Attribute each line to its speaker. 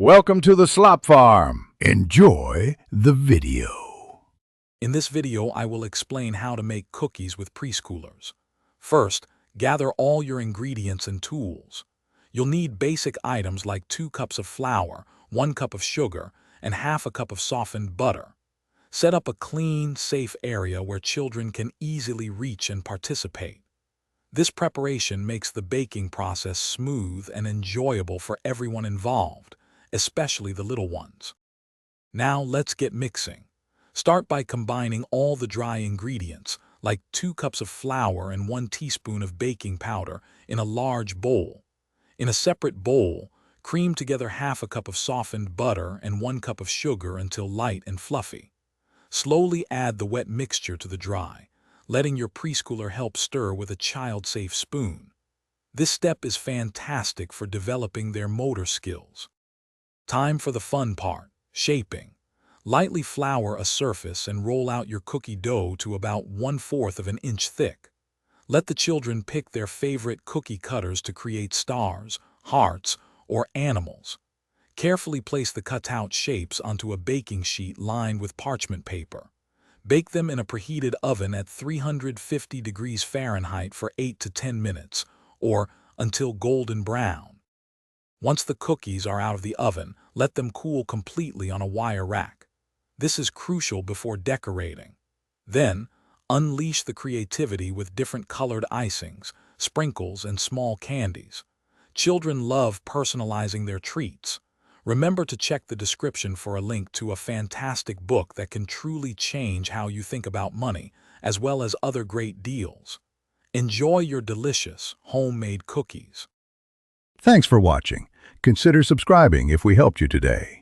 Speaker 1: Welcome to the Slop Farm. Enjoy the video.
Speaker 2: In this video, I will explain how to make cookies with preschoolers. First, gather all your ingredients and tools. You'll need basic items like 2 cups of flour, 1 cup of sugar, and half a cup of softened butter. Set up a clean, safe area where children can easily reach and participate. This preparation makes the baking process smooth and enjoyable for everyone involved, especially the little ones. Now let's get mixing. Start by combining all the dry ingredients, like 2 cups of flour and 1 teaspoon of baking powder, in a large bowl. In a separate bowl, cream together half a cup of softened butter and 1 cup of sugar until light and fluffy. Slowly add the wet mixture to the dry, letting your preschooler help stir with a child-safe spoon. This step is fantastic for developing their motor skills. Time for the fun part, shaping. Lightly flour a surface and roll out your cookie dough to about 1/4 of an inch thick. Let the children pick their favorite cookie cutters to create stars, hearts, or animals. Carefully place the cut-out shapes onto a baking sheet lined with parchment paper. Bake them in a preheated oven at 350 degrees Fahrenheit for 8 to 10 minutes, or until golden brown. Once the cookies are out of the oven, let them cool completely on a wire rack. This is crucial before decorating. Then, unleash the creativity with different colored icings, sprinkles, and small candies. Children love personalizing their treats. Remember to check the description for a link to a fantastic book that can truly change how you think about money, as well as other great deals. Enjoy your delicious, homemade cookies.
Speaker 1: Thanks for watching. Consider subscribing if we helped you today.